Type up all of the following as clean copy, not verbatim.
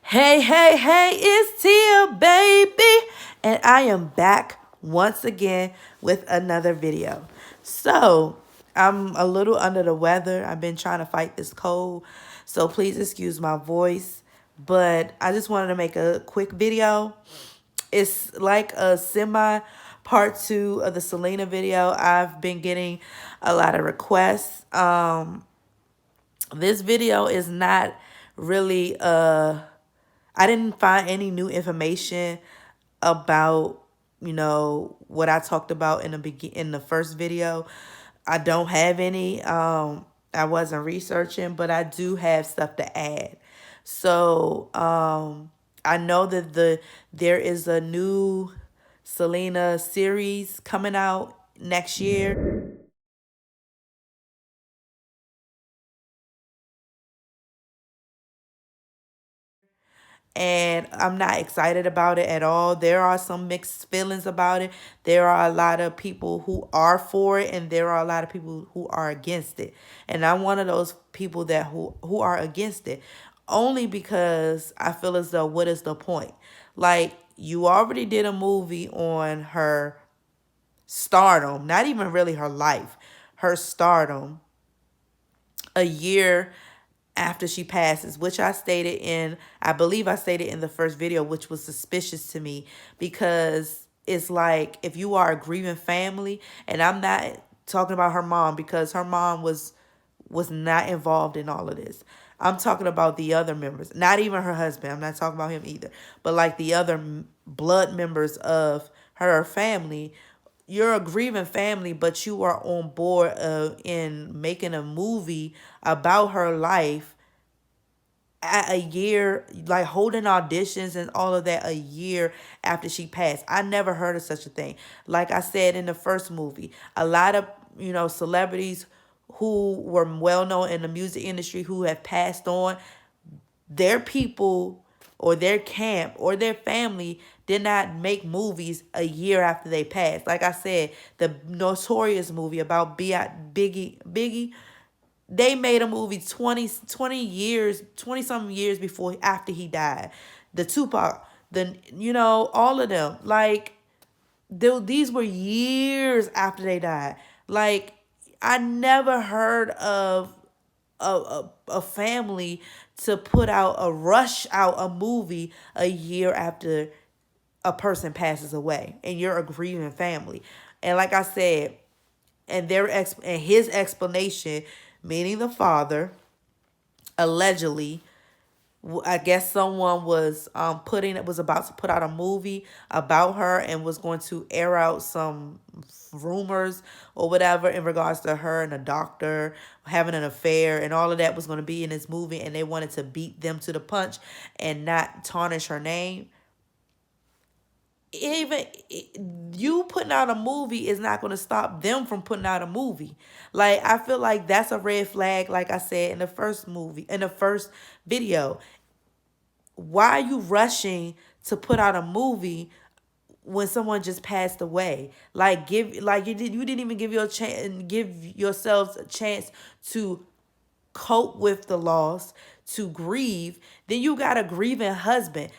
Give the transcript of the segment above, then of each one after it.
Hey, hey, hey, it's Tia, baby. And I am back once again with another video. So, I'm a little under the weather. I've been trying to fight this cold. So, please excuse my voice. But I just wanted to make a quick video. It's like a semi part two of the Selena video. I've been getting a lot of requests. This video is not really I didn't find any new information about, what I talked about in the first video. I don't have any. I wasn't researching, but I do have stuff to add. So, I know that there is a new Selena series coming out next year. And I'm not excited about it at all. There are some mixed feelings about it. There are a lot of people who are for it, and there are a lot of people who are against it. And I'm one of those people that who are against it, only because I feel as though, what is the point? Like, you already did a movie on her stardom, not even really her life, her stardom, a year after she passes, which I believe I stated in the first video, which was suspicious to me because it's like, if you are a grieving family, and I'm not talking about her mom because her mom was not involved in all of this. I'm talking about the other members, not even her husband. I'm not talking about him either, but like the other blood members of her family. You're a grieving family, but you are on board in making a movie about her life at a year, like holding auditions and all of that a year after she passed. I never heard of such a thing. Like I said in the first movie, a lot of, celebrities who were well known in the music industry who have passed on, their people or their camp or their family did not make movies a year after they passed. Like I said, the Notorious movie about Biggie, they made a movie 20 years, 20 something years before, after he died. The Tupac, all of them. Like, these were years after they died. Like, I never heard of a family to put out rush out a movie a year after a person passes away and you're a grieving family. And like I said, and his explanation, meaning the father, allegedly, I guess someone was about to put out a movie about her and was going to air out some rumors or whatever in regards to her and a doctor having an affair, and all of that was going to be in this movie, and they wanted to beat them to the punch and not tarnish her name. Even you putting out a movie is not going to stop them from putting out a movie. Like, I feel like that's a red flag. Like I said in the first video, why are you rushing to put out a movie when someone just passed away? Like, you didn't even give yourselves a chance to cope with the loss, to grieve. Then you got a grieving husband.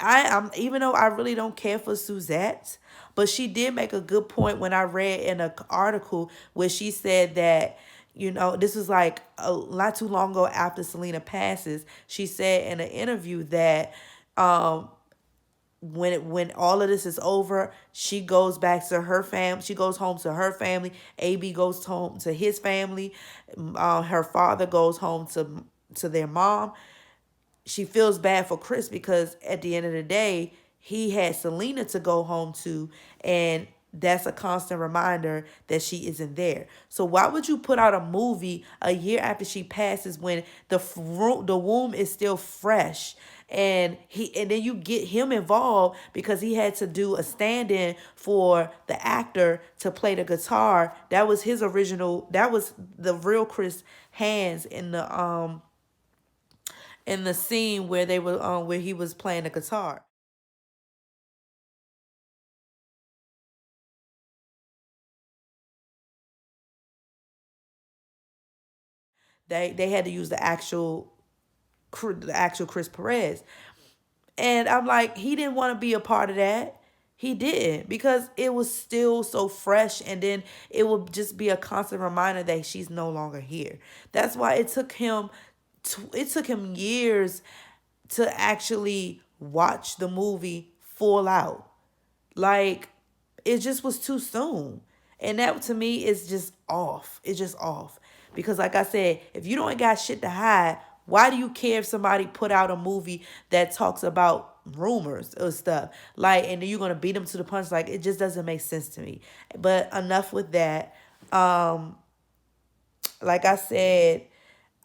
I'm Even though I really don't care for Suzette, but she did make a good point when I read in an article where she said that, this was like not too long ago after Selena passes. She said in an interview that when all of this is over, she goes back to her family. She goes home to her family. AB goes home to his family. Her father goes home to their mom. She feels bad for Chris because at the end of the day, he had Selena to go home to, and that's a constant reminder that she isn't there. So why would you put out a movie a year after she passes when the womb is still fresh? And then you get him involved because he had to do a stand-in for the actor to play the guitar. That was his original. That was the real Chris hands in the scene where they were where he was playing the guitar. They had to use the actual Chris Perez. And I'm like, he didn't want to be a part of that. He didn't, because it was still so fresh, and then it would just be a constant reminder that she's no longer here. That's why it took him years to actually watch the movie full out. Like, it just was too soon. And that to me is just off. It's just off. Because like I said, if you don't got shit to hide, why do you care if somebody put out a movie that talks about rumors or stuff? Like, and then you're gonna beat them to the punch. Like, it just doesn't make sense to me. But enough with that. Like I said,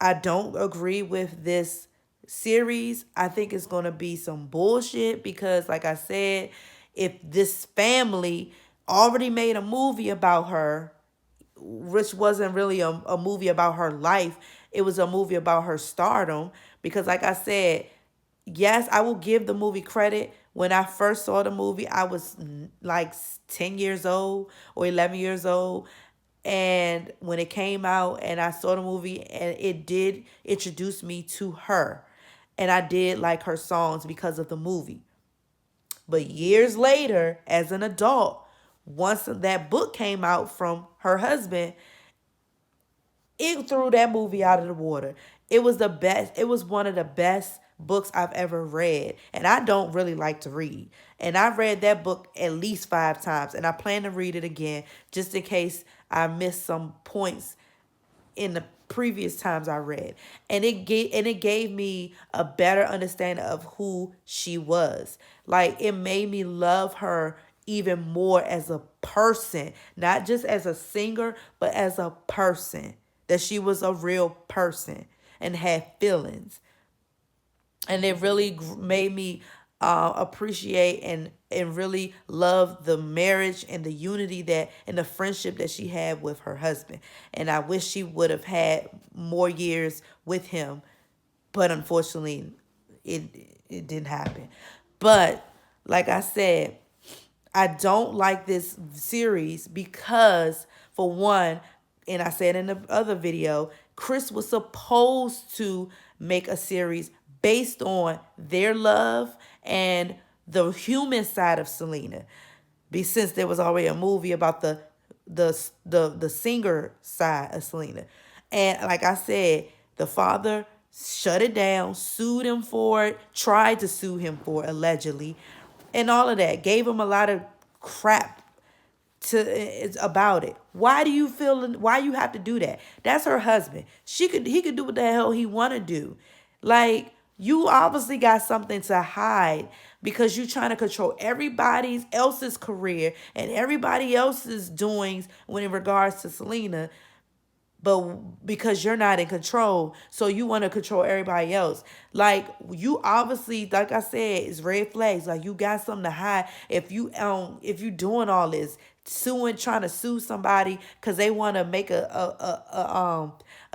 I don't agree with this series. I think it's going to be some bullshit because, like I said, if this family already made a movie about her, which wasn't really a movie about her life, it was a movie about her stardom. Because, like I said, yes, I will give the movie credit. When I first saw the movie, I was like 10 years old or 11 years old. And when it came out and I saw the movie, and it did introduce me to her. And I did like her songs because of the movie. But years later, as an adult, once that book came out from her husband, it threw that movie out of the water. It was the best. It was one of the best books I've ever read. And I don't really like to read. And I read that book at least 5 times. And I plan to read it again just in case I missed some points in the previous times I read. And it gave me a better understanding of who she was. Like, it made me love her even more as a person, not just as a singer, but as a person. That she was a real person and had feelings. And it really made me appreciate and really love the marriage and the unity that and the friendship that she had with her husband. And I wish she would have had more years with him, but unfortunately, it it didn't happen. But like I said, I don't like this series because, for one, and I said in the other video, Chris was supposed to make a series based on their love and the human side of Selena. Since there was already a movie about the singer side of Selena. And like I said, the father shut it down, sued him for it, tried to sue him for it, allegedly, and all of that. Gave him a lot of crap to it's about it. Why do you feel why you have to do that? That's her husband. He could do what the hell he want to do. Like, you obviously got something to hide because you're trying to control everybody else's career and everybody else's doings when in regards to Selena, but because you're not in control, so you want to control everybody else. Like, you obviously, like I said, it's red flags. Like, you got something to hide. If you doing all this, trying to sue somebody because they want to make a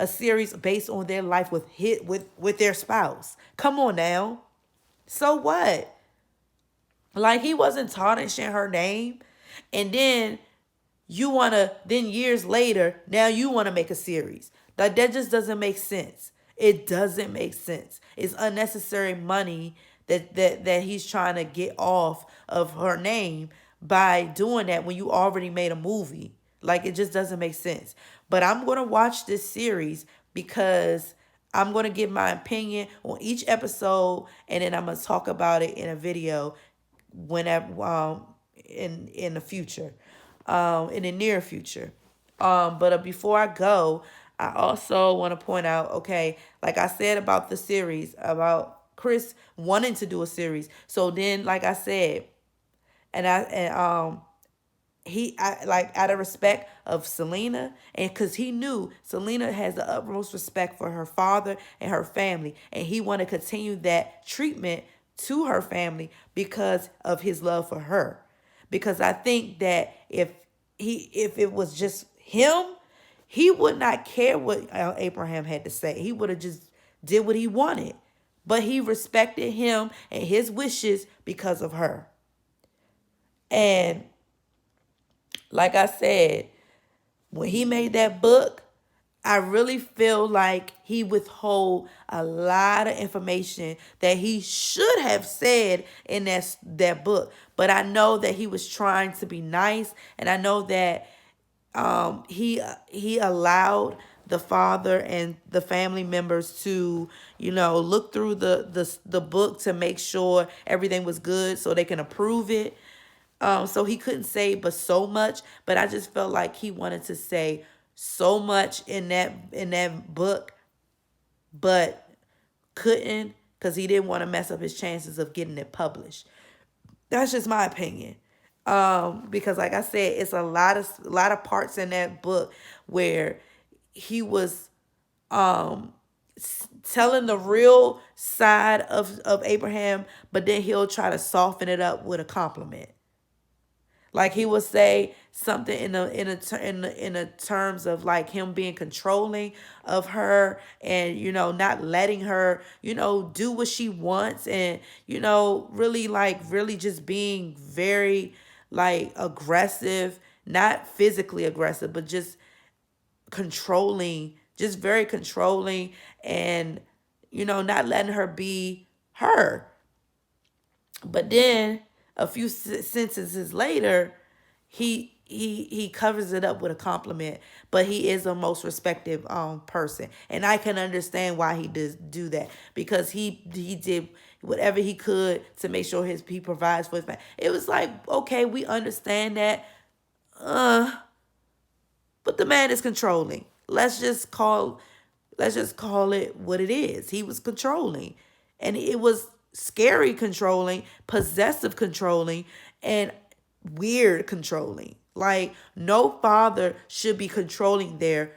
series based on their life with their spouse. Come on now. So what? Like, he wasn't tarnishing her name. And then years later, now you want to make a series. Like, that just doesn't make sense. It doesn't make sense. It's unnecessary money that he's trying to get off of her name by doing that when you already made a movie. Like, it just doesn't make sense. But I'm going to watch this series because I'm going to give my opinion on each episode, and then I'm going to talk about it in a video whenever in the future, in the near future. But before I go, I also want to point out, okay, like I said about the series, about Chris wanting to do a series. So then, like I said, and like, out of respect of Selena, and because he knew Selena has the utmost respect for her father and her family, and he wanted to continue that treatment to her family because of his love for her. Because I think that if it was just him, he would not care what Abraham had to say. He would have just did what he wanted. But he respected him and his wishes because of her. And like I said, when he made that book, I really feel like he withhold a lot of information that he should have said in that book. But I know that he was trying to be nice, and I know that he allowed the father and the family members to look through the book to make sure everything was good so they can approve it. So he couldn't say but so much, but I just felt like he wanted to say so much in that book, but couldn't because he didn't want to mess up his chances of getting it published. That's just my opinion. Because like I said, it's a lot of parts in that book where he was telling the real side of Abraham, but then he'll try to soften it up with a compliment. Like he would say something in the terms of like him being controlling of her, and not letting her do what she wants, and really just being very like aggressive, not physically aggressive, but just controlling, just very controlling, and not letting her be her. But then a few sentences later, he covers it up with a compliment. But he is a most respected person, and I can understand why he does do that, because he did whatever he could to make sure he provides for his family. It was like, okay, we understand that, but the man is controlling. Let's just call it what it is. He was controlling. And it was scary controlling, possessive controlling, and weird controlling. Like no father should be controlling their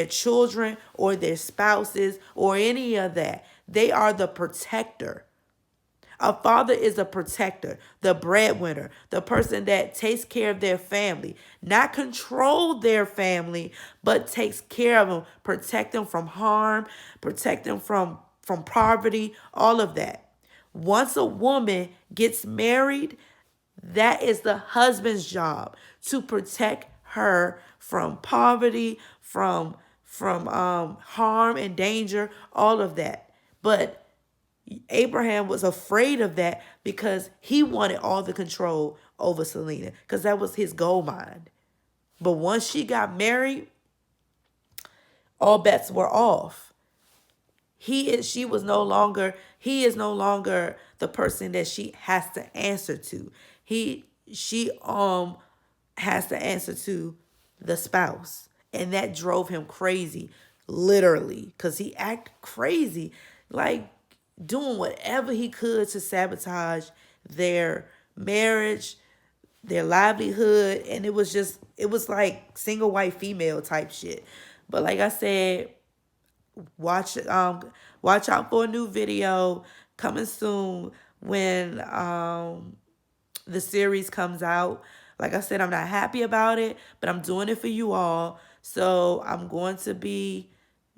children or their spouses or any of that. They are the protector. A father is a protector, the breadwinner, the person that takes care of their family, not control their family, but takes care of them, protect them from harm, protect them from poverty, all of that. Once a woman gets married, that is the husband's job to protect her from poverty, from harm and danger, all of that. But Abraham was afraid of that because he wanted all the control over Selena, because that was his gold mine. But once she got married, all bets were off. He is no longer the person that she has to answer to. She has to answer to the spouse. And that drove him crazy, literally, because he acted crazy, like doing whatever he could to sabotage their marriage, their livelihood. And it was like single white female type shit. But like I said, watch watch out for a new video coming soon when the series comes out. Like I said, I'm not happy about it, but I'm doing it for you all. So I'm going to be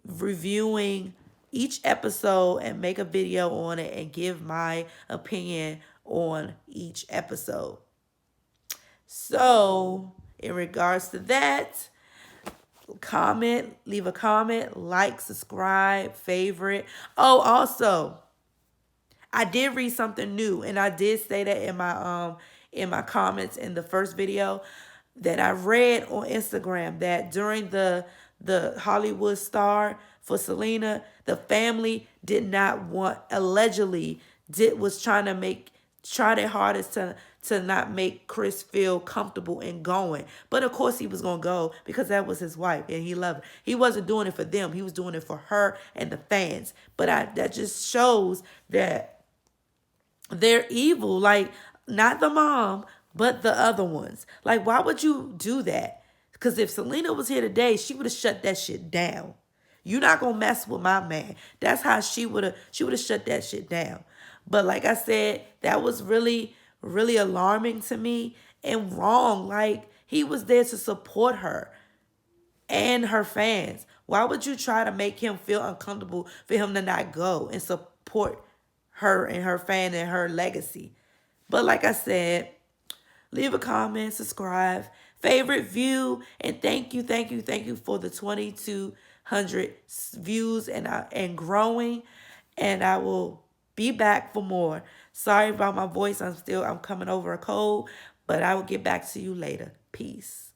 reviewing each episode and make a video on it and give my opinion on each episode. So, in regards to that, leave a comment, like, subscribe, favorite. Oh, also, I did read something new, and I did say that in my comments in the first video, that I read on Instagram that during the Hollywood star for Selena, the family did not want, allegedly did was try their hardest to not make Chris feel comfortable in going. But of course he was gonna go because that was his wife and he loved her. He wasn't doing it for them. He was doing it for her and the fans. But that just shows that they're evil. Like, not the mom, but the other ones. Like, why would you do that? Because if Selena was here today, she would have shut that shit down. You're not gonna mess with my man. That's how she would have shut that shit down. But like I said, that was really, really alarming to me and wrong. Like, he was there to support her and her fans. Why would you try to make him feel uncomfortable for him to not go and support her and her fan and her legacy? But like I said, leave a comment, subscribe, favorite, view, and thank you for the 22 views and growing. And I will be back for more. Sorry about my voice. I'm coming over a cold, but I will get back to you later. Peace.